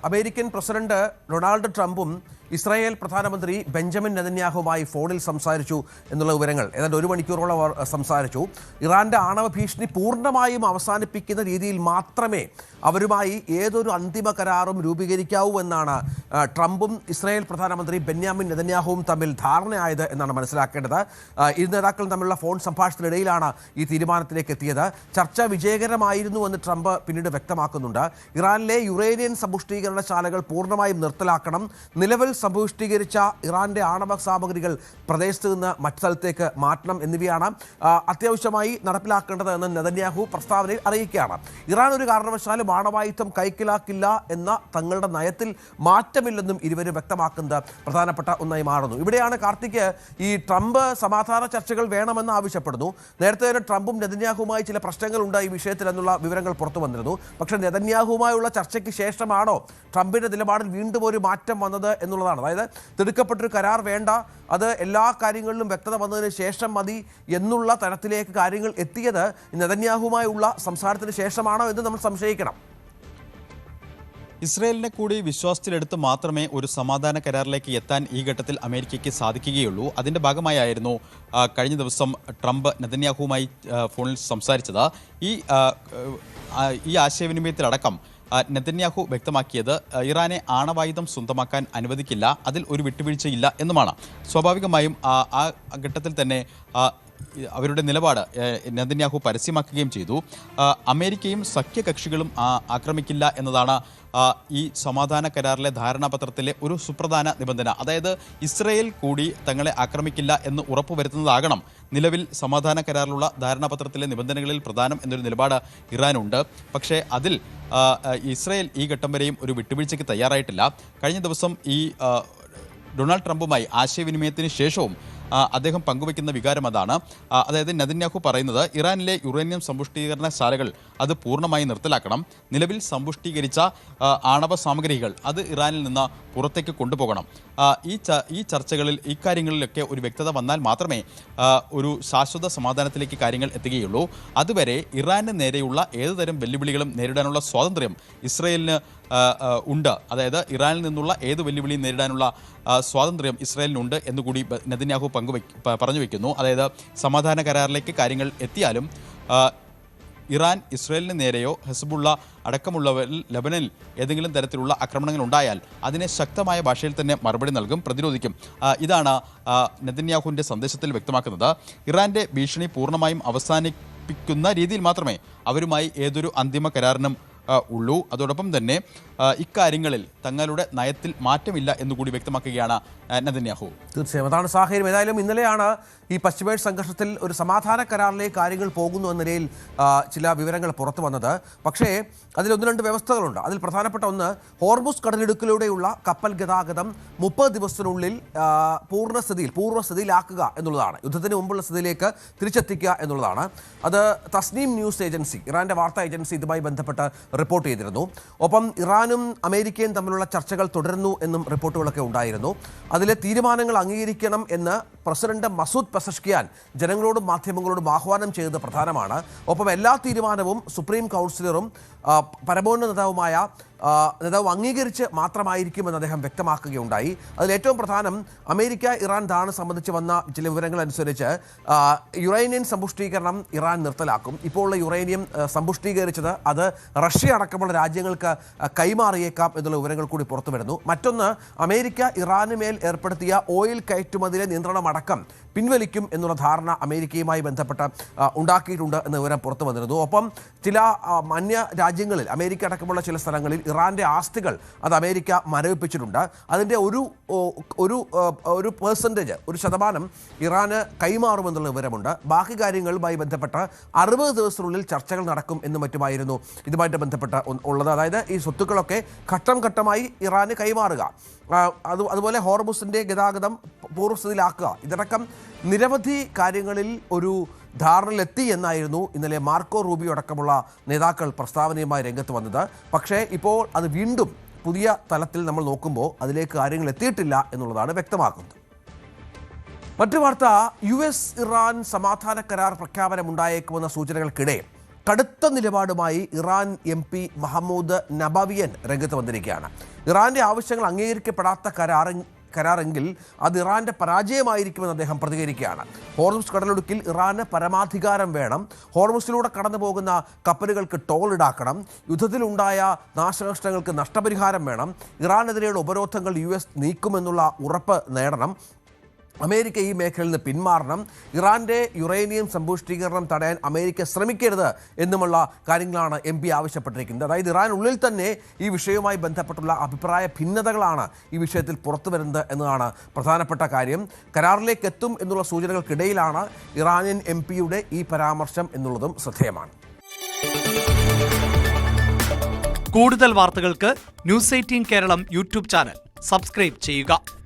American president Donald ട്രംപും Israel പ്രധാനമന്ത്രി Benjamin നെതന്യാഹുവുമായി ഫോണിൽ സംസാരിച്ചു എന്നുള്ള വിവരങ്ങൾ ഏതാണ്ട് 1 മണിക്കൂറോളം സംസാരിച്ചു. ഇറാന്റെ ആണവ ഭീഷണി പൂർണ്ണമായും അവസാനിപ്പിക്കുന്ന രീതിയിൽ മാത്രമേ അവരുമായി ഏതൊരു അന്തിമ കരാറും രൂപീകരിക്കാവൂ എന്നാണ് ട്രംപും ഇസ്രായേൽ പ്രധാനമന്ത്രി ബെന്യാമിൻ നെതന്യാഹുവും തമ്മിൽ ധാരണയായത് എന്നാണ് മനസ്സിലാക്കേണ്ടത്. ഇരു നേതാക്കളും തമ്മിലുള്ള ഫോൺ സംഭാഷണത്തിനിടയിലാണ് ഈ തീരുമാനത്തിലേക്ക് എത്തിയത്. ചർച്ച വിജയകരമായിരുന്നു എന്ന് ട്രംപ് പിന്നീട് വ്യക്തമാക്കുന്നുണ്ട്. ഇറാനിലെ യുറേനിയൻ സമ്പുഷ്ടീകരണശാലകൾ പൂർണ്ണമായും നിർത്തലാക്കണം, നിലവിൽ സമ്പുഷ്ടീകരിച്ച ഇറാന്റെ ആണവ സാമഗ്രികൾ പ്രദേശത്ത് നിന്ന് മറ്റു സ്ഥലത്തേക്ക് മാറ്റണം എന്നിവയാണ് അത്യാവശ്യമായി നടപ്പിലാക്കേണ്ടത് എന്ന് നെതന്യാഹു പ്രസ്താവനയിൽ അറിയിക്കുകയാണ്. ഇറാൻ ഒരു കാരണവശാലും ആണവായുധം കൈക്കലാക്കില്ല എന്ന തങ്ങളുടെ നയത്തിൽ മാറ്റമില്ലെന്നും ഇരുവരും വ്യക്തമാക്കുന്നത് പ്രധാനപ്പെട്ട ഒന്നായി മാറുന്നു. ഇവിടെയാണ് കാർത്തിക് ഈ ട്രംപ് സമാധാന ചർച്ചകൾ വേണമെന്ന് ആവശ്യപ്പെടുന്നു. നേരത്തെ തന്നെ ട്രംപും നെതന്യാഹുവുമായി ചില പ്രശ്നങ്ങളുണ്ട് ഈ വിഷയത്തിൽ എന്നുള്ള വിവരങ്ങൾ പുറത്തു വന്നിരുന്നു. പക്ഷേ നെതന്യാഹുവുമായുള്ള ചർച്ചയ്ക്ക് ശേഷമാണോ ട്രംപിന്റെ നിലപാടിൽ വീണ്ടും ഒരു മാറ്റം വന്നത് എന്നുള്ളതാണ്. അതായത് തിടുക്കപ്പെട്ടൊരു കരാർ വേണ്ട, അത് എല്ലാ കാര്യങ്ങളിലും വ്യക്തത വന്നതിന് ശേഷം മതി എന്നുള്ള തരത്തിലേക്ക് കാര്യങ്ങൾ എത്തിയത് നെതന്യാഹുവുമായുള്ള സംസാരത്തിന് ശേഷമാണോ എന്ന് നമ്മൾ സംശയിക്കണം. ഇസ്രയേലിനെ കൂടി വിശ്വാസത്തിലെടുത്ത് മാത്രമേ ഒരു സമാധാന കരാറിലേക്ക് എത്താൻ ഈ ഘട്ടത്തിൽ അമേരിക്കയ്ക്ക് സാധിക്കുകയുള്ളൂ. അതിൻ്റെ ഭാഗമായായിരുന്നു കഴിഞ്ഞ ദിവസം ട്രംപ് നെതന്യാഹുവുമായി ഫോണിൽ സംസാരിച്ചത്. ഈ ആശയവിനിമയത്തിലടക്കം നെതന്യാഹു വ്യക്തമാക്കിയത് ഇറാനെ ആണവായുധം സ്വന്തമാക്കാൻ അനുവദിക്കില്ല, അതിൽ ഒരു വിട്ടുവീഴ്ചയില്ല എന്നുമാണ്. സ്വാഭാവികമായും ആ ഘട്ടത്തിൽ തന്നെ അവരുടെ നിലപാട് നെതന്യാഹു പരസ്യമാക്കുകയും ചെയ്തു. അമേരിക്കയും സഖ്യകക്ഷികളും ആക്രമിക്കില്ല എന്നതാണ് ഈ സമാധാന കരാറിലെ ധാരണാപത്രത്തിലെ ഒരു സുപ്രധാന നിബന്ധന. അതായത് ഇസ്രയേൽ കൂടി തങ്ങളെ ആക്രമിക്കില്ല എന്ന് ഉറപ്പുവരുത്തുന്നതാകണം നിലവിൽ സമാധാന കരാറിലുള്ള ധാരണാപത്രത്തിലെ നിബന്ധനകളിൽ പ്രധാനം എന്നൊരു നിലപാട് ഇറാനുണ്ട്. പക്ഷേ അതിൽ ഇസ്രയേൽ ഈ ഘട്ടം വരെയും ഒരു വിട്ടുവീഴ്ചയ്ക്ക് തയ്യാറായിട്ടില്ല. കഴിഞ്ഞ ദിവസം ഈ ഡൊണാൾഡ് ട്രംപുമായി ആശയവിനിമയത്തിന് ശേഷവും അദ്ദേഹം പങ്കുവയ്ക്കുന്ന വികാരം അതാണ്. അതായത് നെതന്യാഹു പറയുന്നത് ഇറാനിലെ യുറേനിയം സമ്പുഷ്ടീകരണശാലകൾ അത് പൂർണ്ണമായി നിർത്തലാക്കണം, നിലവിൽ സമ്പുഷ്ടീകരിച്ച ആണവ സാമഗ്രികൾ അത് ഇറാനിൽ നിന്ന് പുറത്തേക്ക് കൊണ്ടുപോകണം. ഈ ചർച്ചകളിൽ ഇക്കാര്യങ്ങളിലൊക്കെ ഒരു വ്യക്തത വന്നാൽ മാത്രമേ ഒരു ശാശ്വത സമാധാനത്തിലേക്ക് കാര്യങ്ങൾ എത്തുകയുള്ളൂ. അതുവരെ ഇറാന് നേരെയുള്ള ഏതുതരം വെല്ലുവിളികളും നേരിടാനുള്ള സ്വാതന്ത്ര്യം ഇസ്രയേലിന് ഉണ്ട്. അതായത് ഇറാനിൽ നിന്നുള്ള ഏത് വെല്ലുവിളിയും നേരിടാനുള്ള സ്വാതന്ത്ര്യം ഇസ്രയേലിനുണ്ട് എന്നുകൂടി നെതന്യാഹു പറഞ്ഞു വയ്ക്കുന്നു. അതായത് സമാധാന കരാറിലേക്ക് കാര്യങ്ങൾ എത്തിയാലും ഇറാൻ ഇസ്രയേലിന് നേരെയോ ഹെസ്ബുള്ള അടക്കമുള്ളവരിൽ ലബനനിൽ ഏതെങ്കിലും തരത്തിലുള്ള ആക്രമണങ്ങൾ ഉണ്ടായാൽ അതിനെ ശക്തമായ ഭാഷയിൽ തന്നെ മറുപടി നൽകും, പ്രതിരോധിക്കും. ഇതാണ് നെതന്യാഹുവിൻ്റെ സന്ദേശത്തിൽ വ്യക്തമാക്കുന്നത്. ഇറാന്റെ ഭീഷണി പൂർണ്ണമായും അവസാനിപ്പിക്കുന്ന രീതിയിൽ മാത്രമേ അവരുമായി ഏതൊരു അന്തിമ കരാറിനും ഉള്ളൂ. അതോടൊപ്പം തന്നെ ഇക്കാര്യങ്ങളിൽ തങ്ങളുടെ നയത്തിൽ മാറ്റമില്ല എന്നുകൂടി വ്യക്തമാക്കുകയാണ് നെതന്യാഹു. തീർച്ചയായും അതാണ് സാഹചര്യം. ഏതായാലും ഇന്നലെയാണ് ഈ പശ്ചിമേഷ്യ സംഘർഷത്തിൽ ഒരു സമാധാന കരാറിലേക്ക് കാര്യങ്ങൾ പോകുന്നു എന്ന നിലയിൽ ചില വിവരങ്ങൾ പുറത്തു വന്നത്. പക്ഷേ അതിൽ 1-2 വ്യവസ്ഥകളുണ്ട്. അതിൽ പ്രധാനപ്പെട്ട ഒന്ന്, ഹോർമുസ് കടലിടുക്കിലൂടെയുള്ള കപ്പൽ ഗതാഗതം 30 ദിവസത്തിനുള്ളിൽ പൂർവ്വസ്ഥിതിയിലാക്കുക എന്നുള്ളതാണ്. യുദ്ധത്തിന് മുമ്പുള്ള സ്ഥിതിയിലേക്ക് തിരിച്ചെത്തിക്കുക എന്നുള്ളതാണ്. അത് തസ്നീം ന്യൂസ് ഏജൻസി, ഇറാന്റെ വാർത്താ ഏജൻസി ഇതുമായി ബന്ധപ്പെട്ട് റിപ്പോർട്ട് ചെയ്തിരുന്നു. ഒപ്പം ഇറാനും അമേരിക്കയും തമ്മിലുള്ള ചർച്ചകൾ തുടരുന്നു എന്നും റിപ്പോർട്ടുകളൊക്കെ ഉണ്ടായിരുന്നു. അതിലെ തീരുമാനങ്ങൾ അംഗീകരിക്കണം എന്ന് പ്രസിഡന്റ് മസൂദ് പെസഷ്കിയാൻ ജനങ്ങളോടും മാധ്യമങ്ങളോടും ആഹ്വാനം ചെയ്തത് പ്രധാനമാണ്. ഒപ്പം എല്ലാ തീരുമാനവും സുപ്രീം കൗൺസിലറും പരമോന്നത നേതാവ് അംഗീകരിച്ച് മാത്രമായിരിക്കുമെന്ന് അദ്ദേഹം വ്യക്തമാക്കുകയുണ്ടായി. അതിലേറ്റവും പ്രധാനം അമേരിക്ക ഇറാൻ ധാരണ സംബന്ധിച്ച് വന്ന ചില വിവരങ്ങൾ അനുസരിച്ച് യുറേനിയൻ സമ്പുഷ്ടീകരണം ഇറാൻ നിർത്തലാക്കും. ഇപ്പോൾ ഉള്ള യുറേനിയം സമ്പുഷ്ടീകരിച്ചത് അത് റഷ്യ അടക്കമുള്ള രാജ്യങ്ങൾക്ക് കൈമാറിയേക്കാം എന്നുള്ള വിവരങ്ങൾ കൂടി പുറത്തു വരുന്നു. മറ്റൊന്ന്, അമേരിക്ക ഇറാന് മേൽ ഏർപ്പെടുത്തിയ ഓയിൽ കയറ്റുമതിയിലെ നിയന്ത്രണമടക്കം പിൻവലിക്കും എന്നുള്ള ധാരണ അമേരിക്കയുമായി ബന്ധപ്പെട്ട് ഉണ്ടാക്കിയിട്ടുണ്ട് എന്ന വിവരം പുറത്തു വന്നിരുന്നു. ഒപ്പം ചില അന്യ രാജ്യങ്ങളിൽ, അമേരിക്ക അടക്കമുള്ള ചില സ്ഥലങ്ങളിൽ ഇറാന്റെ ആസ്തികൾ അത് അമേരിക്ക മരവിപ്പിച്ചിട്ടുണ്ട്. അതിൻ്റെ ഒരു പെർസെൻറ്റേജ്, ഒരു ശതമാനം ഇറാന് കൈമാറുമെന്നുള്ള വിവരമുണ്ട്. ബാക്കി കാര്യങ്ങളുമായി ബന്ധപ്പെട്ട് 60 ദിവസത്തിനുള്ളിൽ ചർച്ചകൾ നടക്കും എന്നും മറ്റുമായിരുന്നു ഇതുമായിട്ട് ബന്ധപ്പെട്ട് ഉള്ളത്. അതായത് ഈ സ്വത്തുക്കളൊക്കെ ഘട്ടം ഘട്ടമായി ഇറാന് കൈമാറുക, അതുപോലെ ഹോർമുസിൻ്റെ ഗതാഗതം പൂർവ്വസ്ഥിതിയിലാക്കുക, ഇതടക്കം നിരവധി കാര്യങ്ങളിൽ ഒരു ധാരണയിലെത്തി എന്നായിരുന്നു ഇന്നലെ മാർക്കോ റൂബിയോ അടക്കമുള്ള നേതാക്കൾ പ്രസ്താവനയുമായി രംഗത്ത് വന്നത്. പക്ഷേ ഇപ്പോൾ അത് വീണ്ടും പുതിയ തലത്തിൽ നമ്മൾ നോക്കുമ്പോൾ അതിലേക്ക് കാര്യങ്ങൾ എത്തിയിട്ടില്ല എന്നുള്ളതാണ് വ്യക്തമാക്കുന്നത്. മറ്റു വാർത്ത, US ഇറാൻ സമാധാന കരാർ പ്രഖ്യാപനമുണ്ടായേക്കുമെന്ന സൂചനകൾക്കിടെ കടുത്ത നിലപാടുമായി ഇറാൻ MP മഹമ്മൂദ് നബവിയൻ രംഗത്ത് വന്നിരിക്കുകയാണ്. ഇറാന്റെ ആവശ്യങ്ങൾ അംഗീകരിക്കപ്പെടാത്ത കരാറെങ്കിൽ അത് ഇറാന്റെ പരാജയമായിരിക്കുമെന്ന് അദ്ദേഹം പ്രതികരിക്കുകയാണ്. ഹോർമുസ് കടലിടുക്കിൽ ഇറാന് പരമാധികാരം വേണം, ഹോർമുസിലൂടെ കടന്നു പോകുന്ന കപ്പലുകൾക്ക് ടോൾ ഈടാക്കണം, യുദ്ധത്തിലുണ്ടായ നാശനഷ്ടങ്ങൾക്ക് നഷ്ടപരിഹാരം വേണം, ഇറാനെതിരെയുള്ള ഉപരോധങ്ങൾ US നീക്കുമെന്നുള്ള ഉറപ്പ് നേടണം, അമേരിക്ക ഈ മേഖലയിൽ നിന്ന് പിന്മാറണം, ഇറാന്റെ യുറേനിയം സമ്പുഷ്ടീകരണം തടയാൻ അമേരിക്ക ശ്രമിക്കരുത് എന്നുമുള്ള കാര്യങ്ങളാണ് MP ആവശ്യപ്പെട്ടിരിക്കുന്നത്. അതായത് ഇറാനുള്ളിൽ തന്നെ ഈ വിഷയവുമായി ബന്ധപ്പെട്ടുള്ള അഭിപ്രായ ഭിന്നതകളാണ് ഈ വിഷയത്തിൽ പുറത്തു വരുന്നത് എന്നതാണ് പ്രധാനപ്പെട്ട കാര്യം. കരാറിലേക്ക് എത്തും എന്നുള്ള സൂചനകൾക്കിടയിലാണ് ഇറാനിയൻ MPയുടെ ഈ പരാമർശം എന്നുള്ളതും ശ്രദ്ധേയമാണ്. കൂടുതൽ വാർത്തകൾക്ക് News 18 Keralam YouTube channel subscribe ചെയ്യുക.